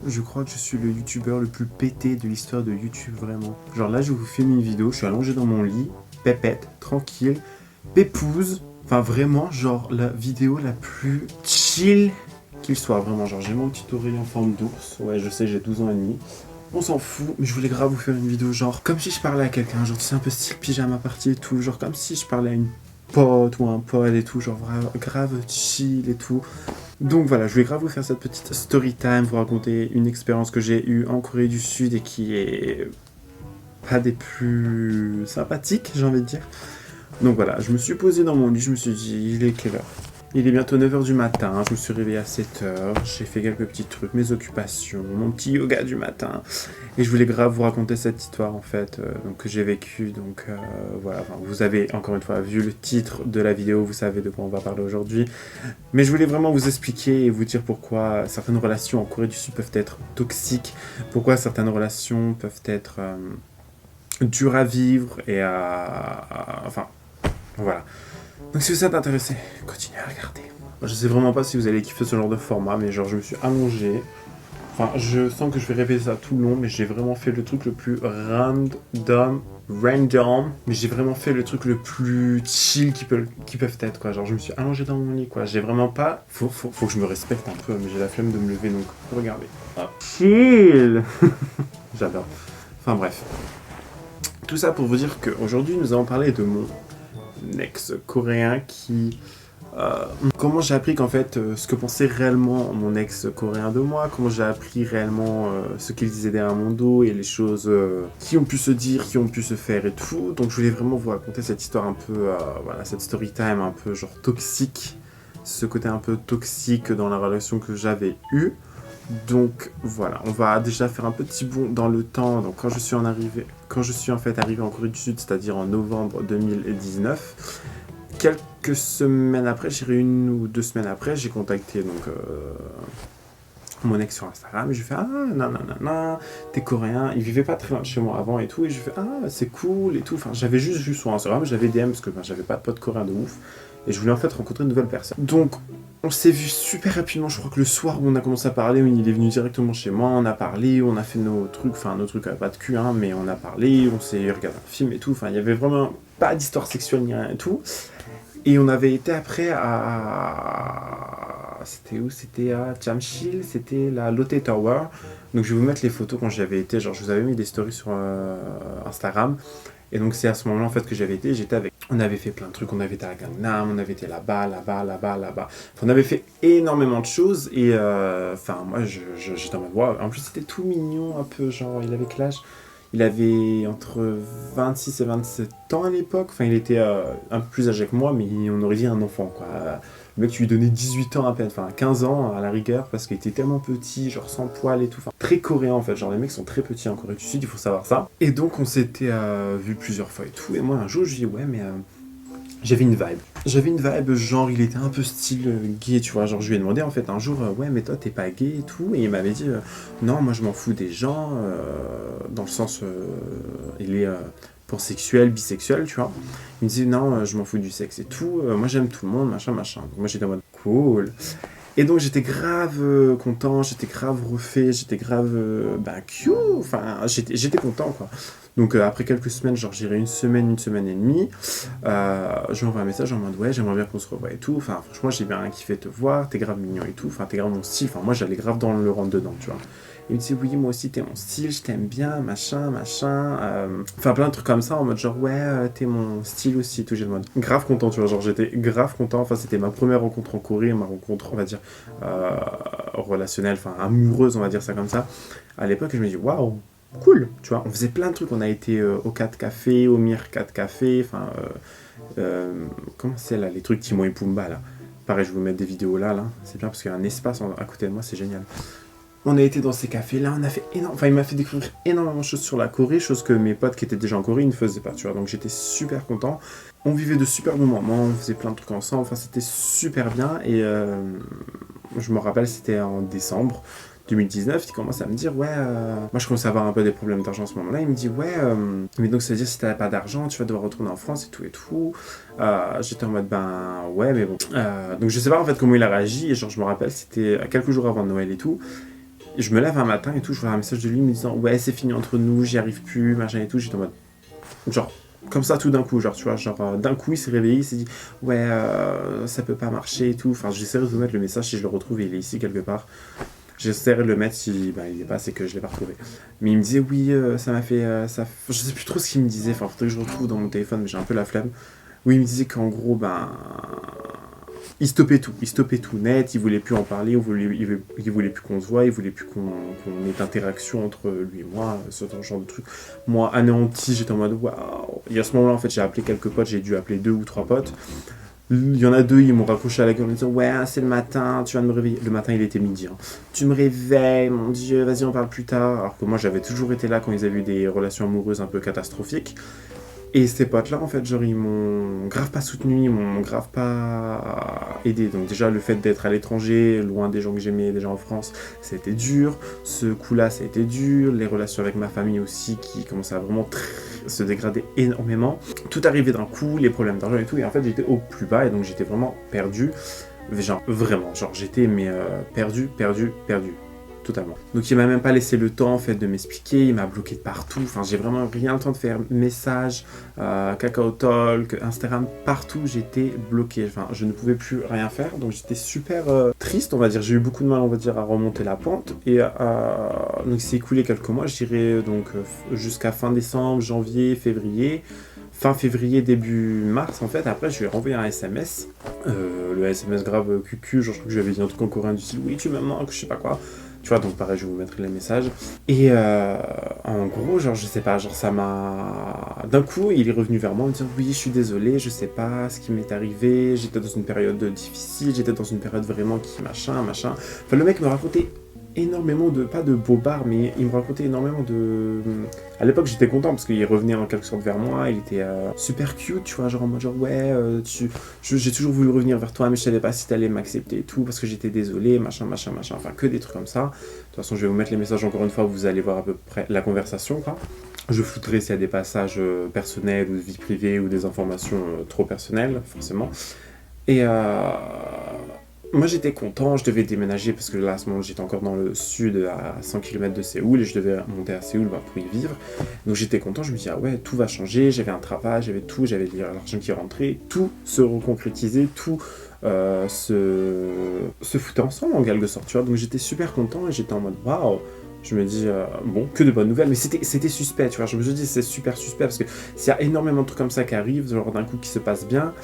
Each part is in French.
Je crois que je suis le youtubeur le plus pété de l'histoire de YouTube, vraiment. Genre là, je vous filme une vidéo, je suis allongé dans mon lit, pépette, tranquille, pépouse. Enfin vraiment, genre la vidéo la plus chill qu'il soit, vraiment. Genre j'ai mon petit oreiller en forme d'ours. Ouais, je sais, j'ai 12 ans et demi. On s'en fout, mais je voulais grave vous faire une vidéo genre comme si je parlais à quelqu'un, genre c'est un peu style pyjama party et tout, genre comme si je parlais à une pote ou un pote et tout, genre grave chill et tout. Donc voilà, je voulais grave vous faire cette petite story time, vous raconter une expérience que j'ai eue en Corée du Sud et qui est pas des plus sympathiques, j'ai envie de dire. Donc voilà, je me suis posé dans mon lit, je me suis dit, il est quelle heure? Il est bientôt 9h du matin, je me suis réveillé à 7h, j'ai fait quelques petits trucs, mes occupations, mon petit yoga du matin. Et je voulais grave vous raconter cette histoire en fait, donc, que j'ai vécue. Donc voilà, enfin, vous avez encore une fois vu le titre de la vidéo, vous savez de quoi on va parler aujourd'hui. Mais je voulais vraiment vous expliquer et vous dire pourquoi certaines relations en Corée du Sud peuvent être toxiques, pourquoi certaines relations peuvent être dures à vivre et enfin, voilà. Donc si vous êtes intéressé, continuez à regarder. Je sais vraiment pas si vous allez kiffer ce genre de format, mais genre je me suis allongé. Enfin, je sens que je vais répéter ça tout le long, mais j'ai vraiment fait le truc le plus random, mais j'ai vraiment fait le truc le plus chill qui peuvent être, quoi. Genre, je me suis allongé dans mon lit, quoi. J'ai vraiment pas... Faut que je me respecte un peu, mais j'ai la flemme de me lever, donc regardez. Ah. Chill. J'adore. Enfin bref. Tout ça pour vous dire qu'aujourd'hui, nous allons parler de mon ex-coréen qui... comment j'ai appris qu'en fait ce que pensait réellement mon ex coréen de moi, comment j'ai appris réellement ce qu'il disait derrière mon dos et les choses qui ont pu se dire, qui ont pu se faire et tout. Donc je voulais vraiment vous raconter cette histoire un peu, voilà, cette story time un peu genre toxique, ce côté un peu toxique dans la relation que j'avais eue. Donc voilà, on va déjà faire un petit bond dans le temps. Donc quand je suis en fait arrivé en Corée du Sud, c'est-à-dire en novembre 2019, quelques semaines après, j'irai 1 ou 2 semaines après, j'ai contacté donc mon ex sur Instagram et je lui fais ah non, t'es coréen, il vivait pas très loin de chez moi avant et tout, et je lui fais ah c'est cool et tout. Enfin j'avais juste vu sur Instagram, j'avais DM parce que j'avais pas de pote coréen de ouf et je voulais en fait rencontrer une nouvelle personne. Donc on s'est vu super rapidement, je crois que le soir où on a commencé à parler, il est venu directement chez moi, on a parlé, on a fait nos trucs pas de cul, hein, mais on a parlé, on s'est regardé un film et tout, enfin il y avait vraiment pas d'histoire sexuelle ni rien et tout. Et on avait été après à... C'était où? C'était à Jamshil, c'était la Lotte Tower. Donc je vais vous mettre les photos quand j'y avais été, genre je vous avais mis des stories sur Instagram. Et donc c'est à ce moment-là en fait que j'avais été, j'étais avec... On avait fait plein de trucs, on avait été à Gangnam, on avait été là-bas. Enfin, on avait fait énormément de choses et enfin moi j'étais en mode wow. En plus c'était tout mignon un peu, genre il avait quel âge? Il avait entre 26 et 27 ans à l'époque. Enfin, il était un peu plus âgé que moi, mais on aurait dit un enfant, quoi. Le mec, tu lui donnais 18 ans à peine, enfin 15 ans à la rigueur, parce qu'il était tellement petit, genre sans poils et tout. Enfin, très coréen en fait, genre les mecs sont très petits en Corée du Sud, il faut savoir ça. Et donc, on s'était vu plusieurs fois et tout. Et moi, un jour, je lui dis, ouais, mais j'avais une vibe. J'avais une vibe, genre il était un peu style gay, tu vois. Genre je lui ai demandé en fait un jour, ouais, mais toi t'es pas gay et tout. Et il m'avait dit, non, moi je m'en fous des gens, dans le sens, il est pour sexuel, bisexuel, tu vois. Il me disait, non, je m'en fous du sexe et tout. Moi j'aime tout le monde, machin. Donc moi j'étais en mode cool. Et donc j'étais grave content, j'étais grave refait, j'étais grave cute, enfin j'étais content quoi. Donc après quelques semaines, genre j'irai une semaine et demie, je lui envoie un message en mode ouais j'aimerais bien qu'on se revoie et tout, enfin franchement j'ai bien kiffé te voir, t'es grave mignon et tout, enfin t'es grave mon style, enfin moi j'allais grave dans le rentre dedans tu vois. Il me dit oui moi aussi t'es mon style, je t'aime bien, machin, enfin plein de trucs comme ça en mode genre ouais t'es mon style aussi, tout j'ai le mode grave content tu vois, genre j'étais grave content, enfin c'était ma première rencontre en Corée, ma rencontre on va dire relationnelle, enfin amoureuse on va dire ça comme ça. À l'époque je me dis waouh cool, tu vois, on faisait plein de trucs, on a été au 4 Café, au Mir 4 Café, enfin comment c'est là, les trucs Timon et Pumba là. Pareil, je vais vous mettre des vidéos là, c'est bien parce qu'il y a un espace à côté de moi, c'est génial. On a été dans ces cafés-là, on a fait énormément... Enfin, il m'a fait découvrir énormément de choses sur la Corée, choses que mes potes qui étaient déjà en Corée ne faisaient pas, tu vois. Donc j'étais super content. On vivait de super bons moments, on faisait plein de trucs ensemble, enfin c'était super bien. Et je me rappelle, c'était en décembre 2019, il commence à me dire, ouais, moi je commence à avoir un peu des problèmes d'argent à ce moment-là, il me dit, ouais, mais donc ça veut dire si t'as pas d'argent, tu vas devoir retourner en France et tout et tout. J'étais en mode, ben ouais, mais bon. Donc je sais pas en fait comment il a réagi, et genre je me rappelle, c'était quelques jours avant Noël et tout. je me lève un matin et tout, je vois un message de lui me disant ouais c'est fini entre nous, j'y arrive plus, machin et tout, j'étais en mode genre comme ça tout d'un coup, genre tu vois, genre d'un coup il s'est réveillé, il s'est dit ouais ça peut pas marcher et tout, enfin j'essaierai de vous mettre le message si je le retrouve, il est ici quelque part. J'essaierai de le mettre si il est pas, c'est que je l'ai pas retrouvé. Mais il me disait oui ça m'a fait je sais plus trop ce qu'il me disait, enfin faudrait que je retrouve dans mon téléphone mais j'ai un peu la flemme. Oui il me disait qu'en gros il stoppait tout net, il voulait plus en parler, il voulait plus qu'on se voit, il voulait plus qu'on ait d'interaction entre lui et moi, ce genre de truc. Moi, anéanti, j'étais en mode waouh. Et à ce moment-là, en fait, j'ai appelé quelques potes, j'ai dû appeler 2 ou 3 potes. Il y en a 2, ils m'ont raccroché à la gueule en me disant ouais, c'est le matin, tu vas me réveiller. Le matin, il était midi. Hein. Tu me réveilles, mon Dieu, vas-y, on parle plus tard. Alors que moi, j'avais toujours été là quand ils avaient eu des relations amoureuses un peu catastrophiques. Et ces potes-là, en fait, genre, ils m'ont grave pas soutenu, ils m'ont grave pas aidé. Donc déjà, le fait d'être à l'étranger, loin des gens que j'aimais déjà en France, ça a été dur. Ce coup-là, ça a été dur. Les relations avec ma famille aussi, qui commençaient à vraiment se dégrader énormément. Tout arrivait d'un coup, les problèmes d'argent et tout. Et en fait, j'étais au plus bas et donc j'étais vraiment perdu. Genre, vraiment, genre, j'étais perdu. Totalement. Donc il m'a même pas laissé le temps en fait de m'expliquer, il m'a bloqué de partout, enfin j'ai vraiment rien le temps de faire message, Kakao Talk, Instagram, partout j'étais bloqué, enfin je ne pouvais plus rien faire, donc j'étais super triste on va dire, j'ai eu beaucoup de mal on va dire à remonter la pente, et donc il s'est écoulé quelques mois, je dirais donc jusqu'à fin décembre, janvier, février. Fin février, début mars, en fait, après, je lui ai renvoyé un SMS. Le SMS grave cucu, genre, je crois que je lui avais dit un truc en coréen du style « Oui, tu me manques », je sais pas quoi. Tu vois, donc pareil, je vais vous mettre les messages. Et en gros, genre, je sais pas, genre, ça m'a... D'un coup, il est revenu vers moi en me disant « Oui, je suis désolé, je sais pas ce qui m'est arrivé, j'étais dans une période difficile, j'étais dans une période vraiment qui machin. » Enfin, le mec me racontait énormément de, pas de bobards, mais il me racontait énormément de... À l'époque, j'étais content parce qu'il revenait en quelque sorte vers moi, il était super cute, tu vois, genre en mode genre ouais, j'ai toujours voulu revenir vers toi, mais je savais pas si t'allais m'accepter et tout, parce que j'étais désolé, machin, enfin que des trucs comme ça. De toute façon, je vais vous mettre les messages encore une fois, vous allez voir à peu près la conversation, quoi. Je flouterai s'il y a des passages personnels ou de vie privée ou des informations trop personnelles, forcément. Et moi j'étais content, je devais déménager parce que là à ce moment j'étais encore dans le sud à 100 km de Séoul et je devais monter à Séoul pour y vivre. Donc j'étais content, je me disais ah ouais tout va changer, j'avais un travail, j'avais tout, j'avais l'argent qui rentrait, tout se reconcrétisait, tout se foutait ensemble en quelque sorte, tu vois. Donc j'étais super content et j'étais en mode waouh. Je me dis, bon, que de bonnes nouvelles, mais c'était suspect, tu vois. Je me suis dit, c'est super suspect parce que s'il y a énormément de trucs comme ça qui arrivent, genre d'un coup qui se passe bien.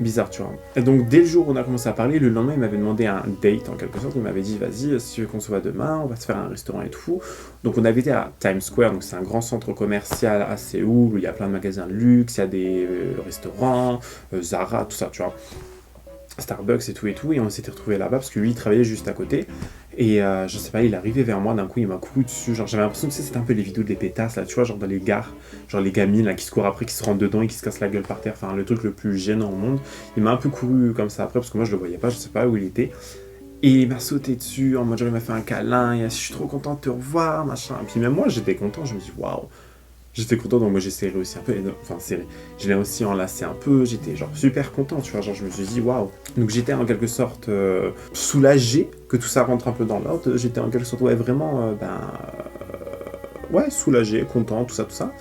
Bizarre, tu vois. Et donc, dès le jour où on a commencé à parler, le lendemain, il m'avait demandé un date, en quelque sorte. Il m'avait dit, vas-y, si tu veux qu'on se voit demain, on va se faire un restaurant et tout. Donc, on avait été à Times Square, donc c'est un grand centre commercial à Séoul, où il y a plein de magasins de luxe, il y a des restaurants, Zara, tout ça, tu vois. Starbucks et tout, et on s'était retrouvés là-bas, parce que lui, il travaillait juste à côté. Et je sais pas, il est arrivé vers moi, d'un coup il m'a couru dessus, genre j'avais l'impression que c'était un peu les vidéos des pétasses là, tu vois, genre dans les gares, genre les gamines là qui se courent après, qui se rentrent dedans et qui se cassent la gueule par terre, enfin le truc le plus gênant au monde. Il m'a un peu couru comme ça après, parce que moi je le voyais pas, je sais pas où il était. Et il m'a sauté dessus, en mode genre il m'a fait un câlin, et je suis trop content de te revoir, machin. Et puis même moi j'étais content, je me dis waouh. J'étais content, donc moi j'ai serré aussi un peu, je l'ai aussi enlacé un peu, j'étais genre super content, tu vois, genre je me suis dit waouh. Donc j'étais en quelque sorte soulagé que tout ça rentre un peu dans l'ordre, j'étais en quelque sorte, ouais, vraiment, ouais, soulagé, content, tout ça.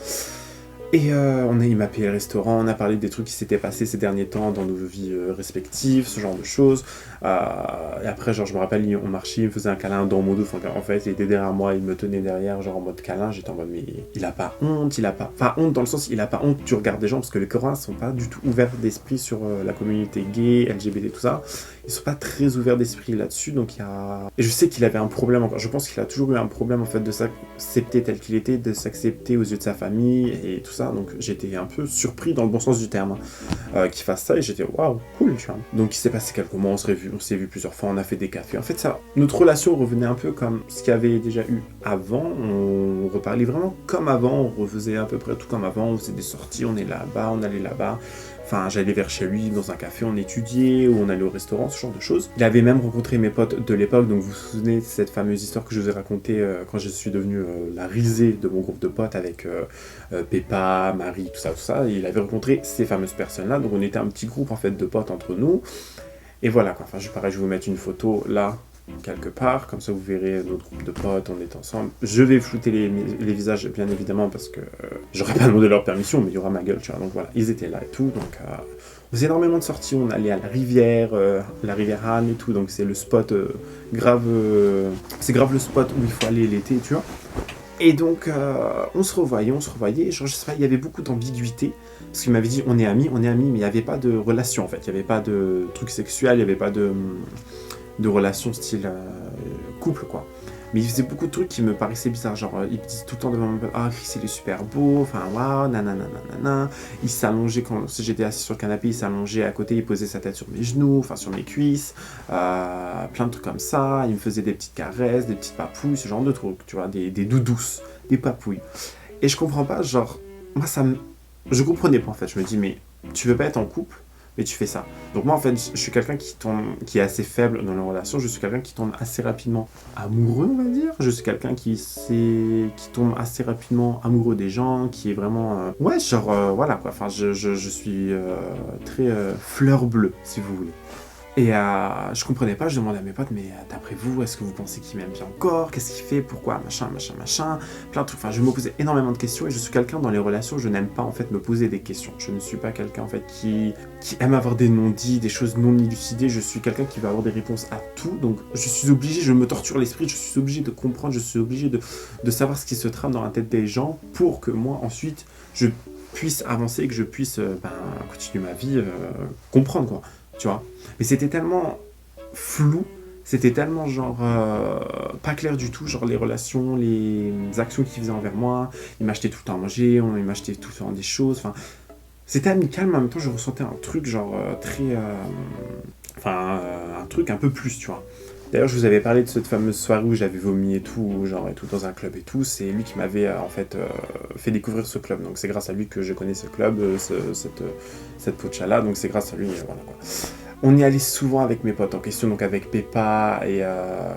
Et il m'a payé le restaurant, on a parlé des trucs qui s'étaient passés ces derniers temps dans nos vies respectives, ce genre de choses. Et après, genre, je me rappelle, on marchait, il me faisait un câlin dans mon dos. En fait, il était derrière moi, il me tenait derrière, genre en mode câlin. J'étais en mode, mais il a pas honte, Enfin, honte dans le sens, il a pas honte du regard des gens, parce que les Coréens sont pas du tout ouverts d'esprit sur la communauté gay, LGBT, tout ça. Ils sont pas très ouverts d'esprit là-dessus, donc il y a... Et je sais qu'il avait un problème encore, je pense qu'il a toujours eu un problème en fait de s'accepter tel qu'il était, de s'accepter aux yeux de sa famille et tout ça, donc j'étais un peu surpris dans le bon sens du terme qu'il fasse ça, et j'étais waouh, cool, tu vois. Donc il s'est passé quelques mois, on s'est vu plusieurs fois, on a fait des cafés, en fait ça, notre relation revenait un peu comme ce qu'il y avait déjà eu avant, on reparlait vraiment comme avant, on refaisait à peu près tout comme avant, on faisait des sorties, on est là-bas, on allait là-bas. Enfin, j'allais vers chez lui, dans un café, on étudiait, ou on allait au restaurant, ce genre de choses. Il avait même rencontré mes potes de l'époque, donc vous vous souvenez de cette fameuse histoire que je vous ai racontée quand je suis devenu la risée de mon groupe de potes avec Peppa, Marie, tout ça. Et il avait rencontré ces fameuses personnes-là, donc on était un petit groupe en fait de potes entre nous. Et voilà quoi, enfin pareil, je vais vous mettre une photo là. quelque part, comme ça vous verrez notre groupe de potes, on est ensemble. Je vais flouter les visages, bien évidemment, parce que j'aurais pas demandé leur permission, mais il y aura ma gueule, tu vois. Donc voilà, ils étaient là et tout, donc on faisait énormément de sorties, on allait à la rivière Han et tout, donc c'est le spot c'est grave le spot où il faut aller l'été, tu vois. Et donc, on se revoyait, genre, je sais pas, il y avait beaucoup d'ambiguïté, parce qu'il m'avait dit, on est amis, mais il n'y avait pas de relation, en fait, il n'y avait pas de truc sexuel, il n'y avait pas de relation style couple, quoi. Mais il faisait beaucoup de trucs qui me paraissaient bizarres, genre, il me disait tout le temps devant mon pote, ah, Chris, il est super beau, enfin, waouh, nanana, il s'allongeait, quand j'étais assis sur le canapé, il s'allongeait à côté, il posait sa tête sur mes genoux, enfin, sur mes cuisses, plein de trucs comme ça, il me faisait des petites caresses, des petites papouilles, ce genre de trucs, tu vois, des doudous, des papouilles. Et je comprends pas, genre, moi, je comprenais pas, en fait, je me dis, mais tu veux pas être en couple, mais tu fais ça. Donc moi, en fait, je suis quelqu'un qui est assez faible dans les relations, je suis quelqu'un qui tombe assez rapidement amoureux, on va dire. Je suis quelqu'un qui tombe assez rapidement amoureux des gens, qui est vraiment... Ouais, genre, voilà, quoi. Enfin, je suis très fleur bleue, si vous voulez. Et je comprenais pas, je demandais à mes potes, mais d'après vous, est-ce que vous pensez qu'il m'aime bien encore? Qu'est-ce qu'il fait? Pourquoi? Machin, plein de trucs. Enfin, je me posais énormément de questions et je suis quelqu'un dans les relations, je n'aime pas en fait me poser des questions. Je ne suis pas quelqu'un en fait qui aime avoir des non-dits, des choses non élucidées. Je suis quelqu'un qui va avoir des réponses à tout. Donc, je suis obligé, je me torture l'esprit, je suis obligé de comprendre, je suis obligé de savoir ce qui se trame dans la tête des gens pour que moi, ensuite, je puisse avancer et que je puisse continuer ma vie, comprendre quoi. Tu vois. Mais c'était tellement flou, c'était tellement genre pas clair du tout, genre les relations, les actions qu'il faisait envers moi, il m'achetait tout le temps à manger, il m'achetait tout le temps des choses, enfin c'était amical mais en même temps je ressentais un truc genre très un truc un peu plus, tu vois. D'ailleurs, je vous avais parlé de cette fameuse soirée où j'avais vomi et tout, genre et tout dans un club et tout. C'est lui qui m'avait en fait fait découvrir ce club. Donc c'est grâce à lui que je connais ce club, cette pocha-là. Donc c'est grâce à lui, voilà quoi. On y allait souvent avec mes potes en question, donc avec Peppa et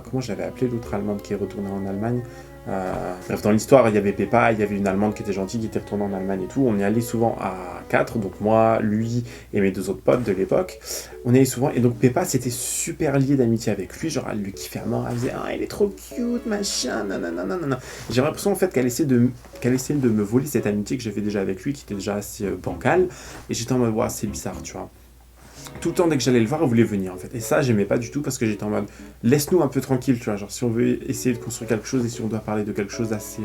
comment j'avais appelé l'autre Allemande qui est retournée en Allemagne. Bref, dans l'histoire, il y avait Peppa, il y avait une Allemande qui était gentille, qui était retournée en Allemagne et tout. On y allait souvent à 4, donc moi, lui et mes 2 autres potes de l'époque. On y allait souvent, et donc Peppa, c'était super lié d'amitié avec lui, genre elle lui kiffait à mort, elle disait « Ah, il est trop cute, machin, nanana. » J'ai l'impression en fait qu'elle essayait de me voler cette amitié que j'avais déjà avec lui, qui était déjà assez bancale, et j'étais en mode « Ouais, c'est bizarre, tu vois. » Tout le temps, dès que j'allais le voir, elle voulait venir en fait. Et ça, j'aimais pas du tout parce que j'étais en mode laisse-nous un peu tranquille, tu vois. Genre, si on veut essayer de construire quelque chose et si on doit parler de quelque chose d'assez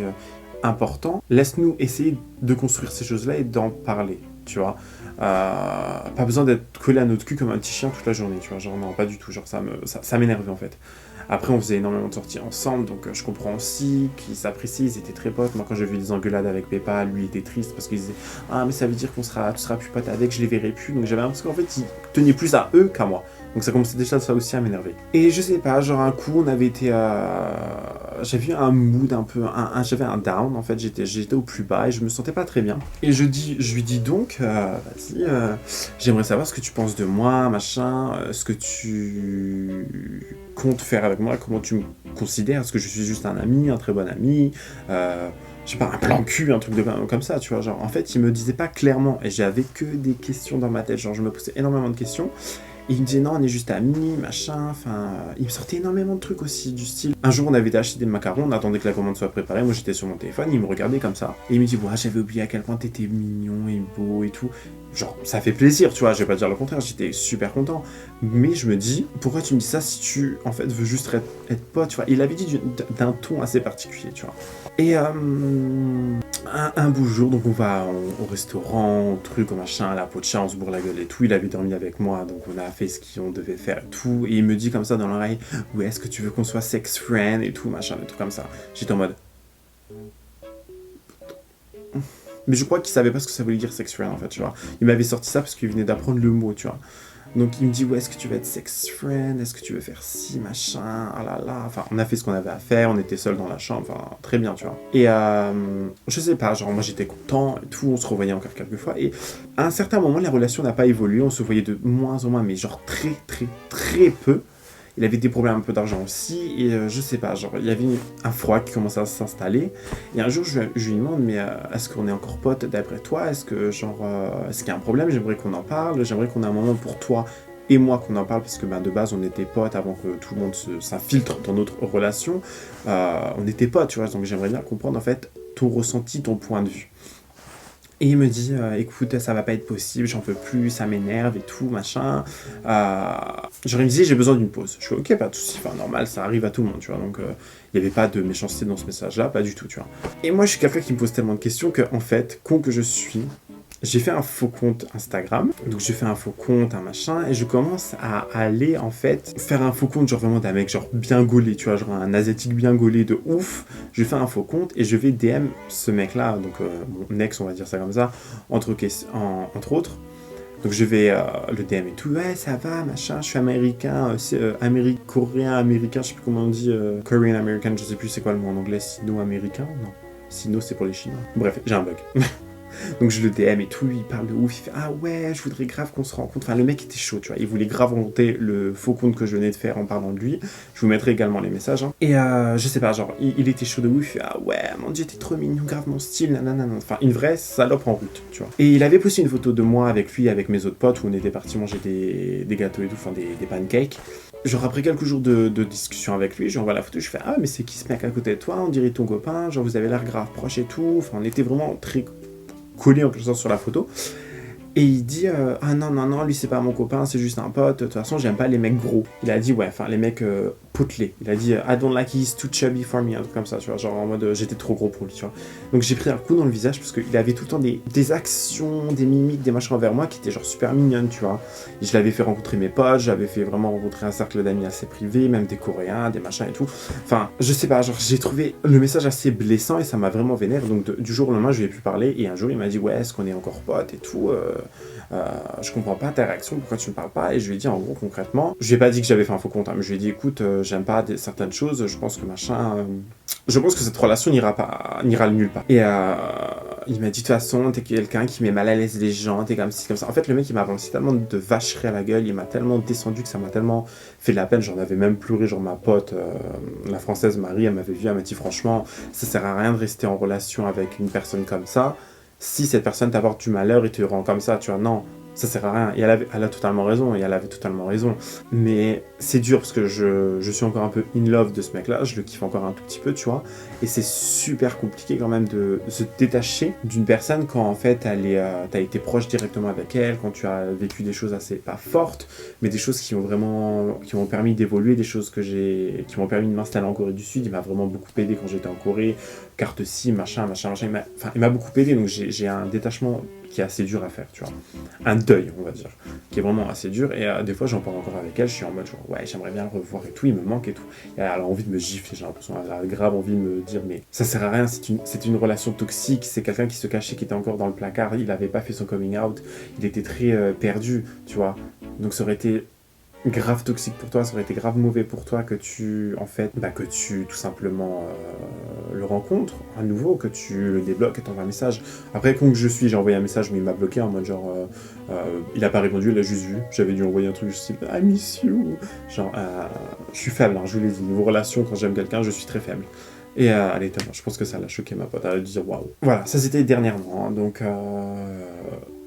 important, laisse-nous essayer de construire ces choses-là et d'en parler, tu vois. Pas besoin d'être collé à notre cul comme un petit chien toute la journée, tu vois. Genre, non, pas du tout. Genre, ça m'énervait en fait. Après, on faisait énormément de sorties ensemble, donc je comprends aussi qu'ils s'apprécient, ils étaient très potes. Moi, quand j'ai vu des engueulades avec Peppa, lui était triste parce qu'il disait « Ah, mais ça veut dire tu seras plus pote avec, je les verrai plus. » Donc j'avais l'impression qu'en fait, ils tenaient plus à eux qu'à moi. Donc ça commençait déjà ça aussi à m'énerver. Et je sais pas, genre un coup, on avait été j'avais eu un mood un peu... j'avais un down, en fait, j'étais au plus bas et je me sentais pas très bien. Et je lui dis donc, vas-y, j'aimerais savoir ce que tu penses de moi, machin, ce que tu comptes faire avec moi, comment tu me considères, est-ce que je suis juste un ami, un très bon ami, je sais pas, un plan cul, un truc comme ça, tu vois, genre, en fait, il me disait pas clairement, et j'avais que des questions dans ma tête, genre, je me posais énormément de questions, et il me disait non, on est juste amis, machin, enfin, il me sortait énormément de trucs aussi, du style, un jour, on avait été acheter des macarons, on attendait que la commande soit préparée, moi, j'étais sur mon téléphone, il me regardait comme ça, et il me dit, ouais, j'avais oublié à quel point t'étais mignon et beau et tout, genre, ça fait plaisir, tu vois, je vais pas dire le contraire, j'étais super content, mais je me dis, pourquoi tu me dis ça si tu, en fait, veux juste être pote, tu vois, il avait dit d'un ton assez particulier, tu vois. Et un beau jour, donc on va au restaurant, au truc, au machin, à la pocha, on se bourre la gueule et tout. Il avait dormi avec moi, donc on a fait ce qu'on devait faire et tout. Et il me dit comme ça dans l'oreille, ouais, est-ce que tu veux qu'on soit sex friend et tout, machin, des trucs comme ça. J'étais en mode. Mais je crois qu'il savait pas ce que ça voulait dire sex friend en fait, tu vois. Il m'avait sorti ça parce qu'il venait d'apprendre le mot, tu vois. Donc il me dit, ouais, est-ce que tu veux être sex friend? Est-ce que tu veux faire ci, machin? Ah là là. Enfin, on a fait ce qu'on avait à faire, on était seuls dans la chambre, enfin, très bien, tu vois. Et je sais pas, genre, moi j'étais content et tout, on se revoyait encore quelques fois. Et à un certain moment, la relation n'a pas évolué, on se voyait de moins en moins, mais genre très, très, très peu. Il avait des problèmes un peu d'argent aussi, et je sais pas, genre, il y avait un froid qui commençait à s'installer. Et un jour, je lui demande, mais est-ce qu'on est encore potes d'après toi? Est-ce que, genre, est-ce qu'il y a un problème? J'aimerais qu'on en parle, j'aimerais qu'on ait un moment pour toi et moi qu'on en parle, parce que de base on était potes avant que tout le monde s'infiltre dans notre relation. On était potes, tu vois, donc j'aimerais bien comprendre en fait ton ressenti, ton point de vue. Et il me dit, écoute, ça va pas être possible, j'en peux plus, ça m'énerve et tout, machin. Genre, il me disait, j'ai besoin d'une pause. Je fais, ok, pas de soucis, enfin, normal, ça arrive à tout le monde, tu vois. Donc, il n'y avait pas de méchanceté dans ce message-là, pas du tout, tu vois. Et moi, je suis quelqu'un qui me pose tellement de questions que, en fait, con que je suis, j'ai fait un faux compte Instagram, donc j'ai fait un faux compte, un machin, et je commence à aller, en fait, faire un faux compte, genre vraiment d'un mec, genre bien gaulé, tu vois, genre un asiatique bien gaulé de ouf. Je fais un faux compte, et je vais DM ce mec-là, donc mon ex, on va dire ça comme ça, entre autres. Donc je vais le DM et tout, ouais, ça va, machin, je suis américain, coréen, américain, je sais plus comment on dit, Korean American, je sais plus c'est quoi le mot en anglais, sino-américain, non, sino c'est pour les Chinois. Bref, j'ai un bug. Donc je le DM et tout, il parle de ouf, il fait ah ouais, je voudrais grave qu'on se rencontre. Enfin, le mec était chaud, tu vois, il voulait grave monter le faux compte que je venais de faire en parlant de lui. Je vous mettrai également les messages. Hein. Et je sais pas, genre, il était chaud de ouf, il fait ah ouais, mon dieu, t'es trop mignon, grave mon style, nanana. Enfin, une vraie salope en route, tu vois. Et il avait posté une photo de moi avec lui, avec mes autres potes, où on était partis manger des gâteaux et tout, enfin des pancakes. Genre après quelques jours de discussion avec lui, je lui envoie la photo, je fais ah mais c'est qui ce mec à côté de toi, on dirait ton copain, genre vous avez l'air grave proche et tout. Enfin, on était vraiment très collé en quelque sorte sur la photo. Et il dit ah non, lui c'est pas mon copain, c'est juste un pote, de toute façon j'aime pas les mecs gros. Il a dit ouais, enfin les mecs potelés. Il a dit I don't like he's too chubby for me, un truc comme ça, tu vois, genre en mode j'étais trop gros pour lui, tu vois. Donc j'ai pris un coup dans le visage parce qu'il avait tout le temps des actions, des mimiques, des machins envers moi qui étaient genre super mignonnes, tu vois. Et je l'avais fait rencontrer mes potes, j'avais fait vraiment rencontrer un cercle d'amis assez privé, même des Coréens, des machins et tout. Enfin, je sais pas, genre j'ai trouvé le message assez blessant et ça m'a vraiment vénère. Donc du jour au lendemain je lui ai pu parler et un jour il m'a dit ouais, est-ce qu'on est encore potes et tout. Je comprends pas ta réaction, pourquoi tu ne parles pas? Et je lui ai dit en gros concrètement, je lui ai pas dit que j'avais fait un faux compte, hein, mais je lui ai dit écoute, j'aime pas certaines choses, je pense que machin, je pense que cette relation n'ira nulle part. Et il m'a dit de toute façon, t'es quelqu'un qui met mal à l'aise les gens, t'es comme ci, comme ça. En fait, le mec il m'a balancé tellement de vacheries à la gueule, il m'a tellement descendu que ça m'a tellement fait de la peine, j'en avais même pleuré, genre ma pote, la française Marie, elle m'avait vu, elle m'a dit franchement, ça sert à rien de rester en relation avec une personne comme ça. Si cette personne t'apporte du malheur et te rend comme ça, tu vois, non, ça sert à rien. Et elle a totalement raison, et elle avait totalement raison. Mais c'est dur parce que je suis encore un peu in love de ce mec-là, je le kiffe encore un tout petit peu, tu vois. Et c'est super compliqué quand même de se détacher d'une personne quand en fait t'as été proche directement avec elle, quand tu as vécu des choses assez, pas fortes, mais des choses qui m'ont permis d'évoluer, des choses qui m'ont permis de m'installer en Corée du Sud. Il m'a vraiment beaucoup aidé quand j'étais en Corée, carte SIM, machin. Il m'a beaucoup aidé, donc j'ai un détachement qui est assez dur à faire, tu vois. Un deuil, on va dire, qui est vraiment assez dur. Et des fois, j'en parle encore avec elle, je suis en mode genre, ouais, j'aimerais bien le revoir et tout, il me manque et tout. Et elle a envie de me gifler, j'ai l'impression, elle a grave envie de me dire, mais ça sert à rien, c'est une relation toxique, c'est quelqu'un qui se cachait, qui était encore dans le placard, il avait pas fait son coming out, il était très perdu, tu vois. Donc ça aurait été grave toxique pour toi, ça aurait été grave mauvais pour toi que tu tout simplement le rencontres à nouveau, que tu le débloques et t'envoies un message. Après, con que je suis, j'ai envoyé un message mais il m'a bloqué en mode genre il a pas répondu, il a juste vu, j'avais dû envoyer un truc, je me suis dit I miss you, genre je suis faible, hein, je vous l'ai dit, niveau relation, quand j'aime quelqu'un, je suis très faible. Et elle était, je pense que ça l'a choqué ma pote, elle a dû dire waouh. Voilà, ça c'était dernièrement, hein, donc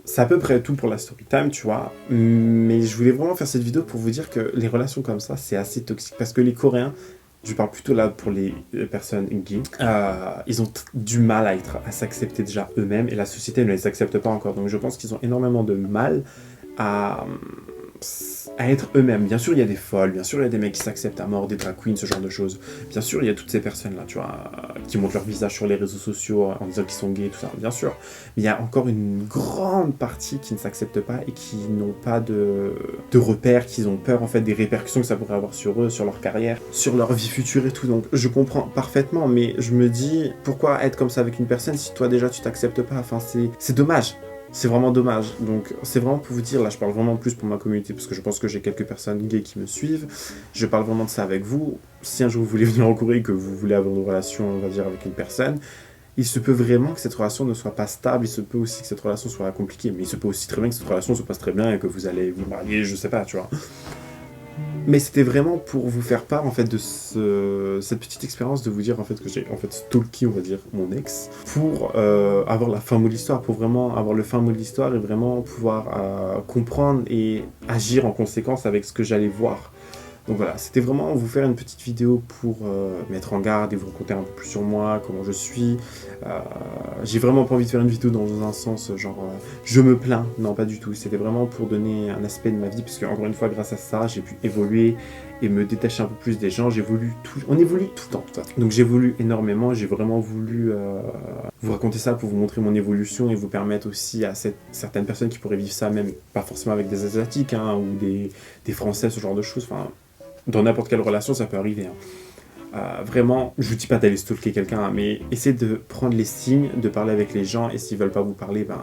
c'est à peu près tout pour la story time, tu vois. Mais je voulais vraiment faire cette vidéo pour vous dire que les relations comme ça, c'est assez toxique. Parce que les Coréens, je parle plutôt là pour les personnes gays, ils ont du mal à s'accepter déjà eux-mêmes. Et la société ne les accepte pas encore. Donc je pense qu'ils ont énormément de mal à être eux-mêmes. Bien sûr, il y a des folles, bien sûr, il y a des mecs qui s'acceptent à mort, des drag queens, ce genre de choses. Bien sûr, il y a toutes ces personnes-là, tu vois, qui montrent leur visage sur les réseaux sociaux en disant qu'ils sont gays, tout ça, bien sûr. Mais il y a encore une grande partie qui ne s'acceptent pas et qui n'ont pas de repères, qui ont peur, en fait, des répercussions que ça pourrait avoir sur eux, sur leur carrière, sur leur vie future et tout. Donc, je comprends parfaitement, mais je me dis, pourquoi être comme ça avec une personne si toi, déjà, tu t'acceptes pas? Enfin, c'est dommage. C'est vraiment dommage. Donc, c'est vraiment pour vous dire, là, je parle vraiment plus pour ma communauté, parce que je pense que j'ai quelques personnes gays qui me suivent. Je parle vraiment de ça avec vous. Si un jour vous voulez venir en Corée, que vous voulez avoir une relation, on va dire, avec une personne, il se peut vraiment que cette relation ne soit pas stable, il se peut aussi que cette relation soit compliquée, mais il se peut aussi très bien que cette relation se passe très bien et que vous allez vous marier, je sais pas, tu vois. Mais c'était vraiment pour vous faire part en fait de cette petite expérience de vous dire en fait que j'ai en fait stalké, on va dire, mon ex pour avoir la fin mot de l'histoire, pour vraiment avoir le fin mot de l'histoire et vraiment pouvoir comprendre et agir en conséquence avec ce que j'allais voir. Donc voilà, c'était vraiment vous faire une petite vidéo pour mettre en garde et vous raconter un peu plus sur moi, comment je suis. J'ai vraiment pas envie de faire une vidéo dans un sens genre je me plains, non pas du tout. C'était vraiment pour donner un aspect de ma vie, parce que encore une fois, grâce à ça, j'ai pu évoluer et me détacher un peu plus des gens. On évolue tout le temps, de toute façon. Donc j'évolue énormément, j'ai vraiment voulu vous raconter ça pour vous montrer mon évolution et vous permettre aussi à certaines personnes qui pourraient vivre ça, même pas forcément avec des Asiatiques hein, ou des Français, ce genre de choses. Enfin, dans n'importe quelle relation, ça peut arriver. Hein. Vraiment, je vous dis pas d'aller stalker quelqu'un, hein, mais essayez de prendre les signes, de parler avec les gens, et s'ils veulent pas vous parler, ben,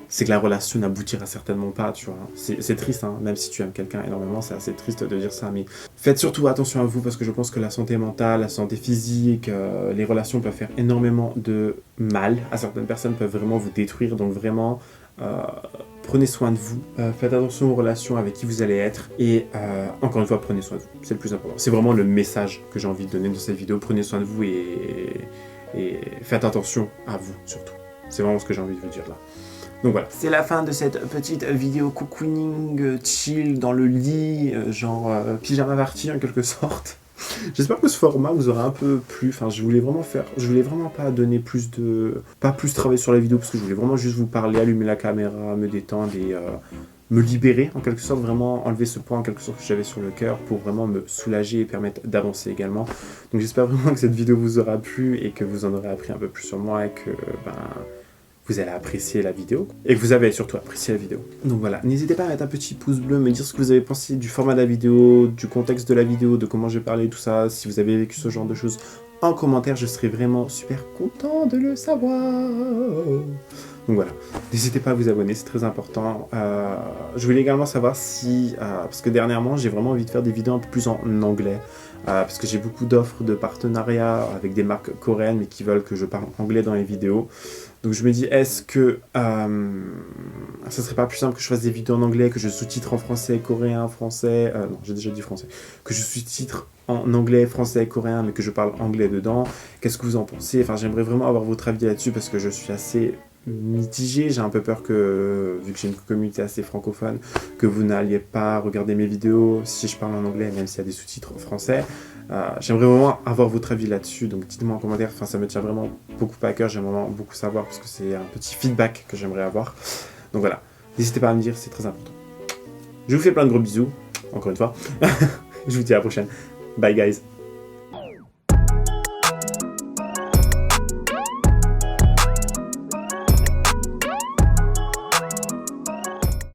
c'est que la relation n'aboutira certainement pas, tu vois. C'est triste, hein, même si tu aimes quelqu'un énormément, c'est assez triste de dire ça, mais faites surtout attention à vous, parce que je pense que la santé mentale, la santé physique, les relations peuvent faire énormément de mal à certaines personnes, peuvent vraiment vous détruire, donc vraiment... prenez soin de vous, faites attention aux relations avec qui vous allez être et encore une fois prenez soin de vous, c'est le plus important. C'est vraiment le message que j'ai envie de donner dans cette vidéo, prenez soin de vous et faites attention à vous surtout. C'est vraiment ce que j'ai envie de vous dire là. Donc voilà, c'est la fin de cette petite vidéo cocooning chill dans le lit, genre pyjama party en quelque sorte. J'espère que ce format vous aura un peu plu. Enfin, je voulais vraiment pas donner pas plus travailler sur la vidéo parce que je voulais vraiment juste vous parler, allumer la caméra, me détendre et me libérer en quelque sorte, vraiment enlever ce poids en quelque sorte que j'avais sur le cœur pour vraiment me soulager et permettre d'avancer également. Donc j'espère vraiment que cette vidéo vous aura plu et que vous en aurez appris un peu plus sur moi et que vous allez apprécier la vidéo et que vous avez surtout apprécié la vidéo. Donc voilà, n'hésitez pas à mettre un petit pouce bleu, me dire ce que vous avez pensé du format de la vidéo, du contexte de la vidéo, de comment j'ai parlé, tout ça, si vous avez vécu ce genre de choses en commentaire, je serais vraiment super content de le savoir. Donc voilà, n'hésitez pas à vous abonner, c'est très important. Je voulais également savoir si, parce que dernièrement j'ai vraiment envie de faire des vidéos un peu plus en anglais, parce que j'ai beaucoup d'offres de partenariat avec des marques coréennes mais qui veulent que je parle anglais dans les vidéos. Donc je me dis, est-ce que ça serait pas plus simple que je fasse des vidéos en anglais, que je sous-titre en français, coréen, français, non j'ai déjà dit français, que je sous-titre en anglais, français, coréen, mais que je parle anglais dedans. Qu'est-ce que vous en pensez? Enfin, j'aimerais vraiment avoir votre avis là-dessus parce que je suis assez mitigé. J'ai un peu peur que, vu que j'ai une communauté assez francophone, que vous n'alliez pas regarder mes vidéos si je parle en anglais, même s'il y a des sous-titres français. J'aimerais vraiment avoir votre avis là-dessus, donc dites-moi en commentaire, enfin, ça me tient vraiment beaucoup à cœur, j'aimerais vraiment beaucoup savoir parce que c'est un petit feedback que j'aimerais avoir. Donc voilà, n'hésitez pas à me dire, c'est très important. Je vous fais plein de gros bisous, encore une fois. Je vous dis à la prochaine. Bye guys.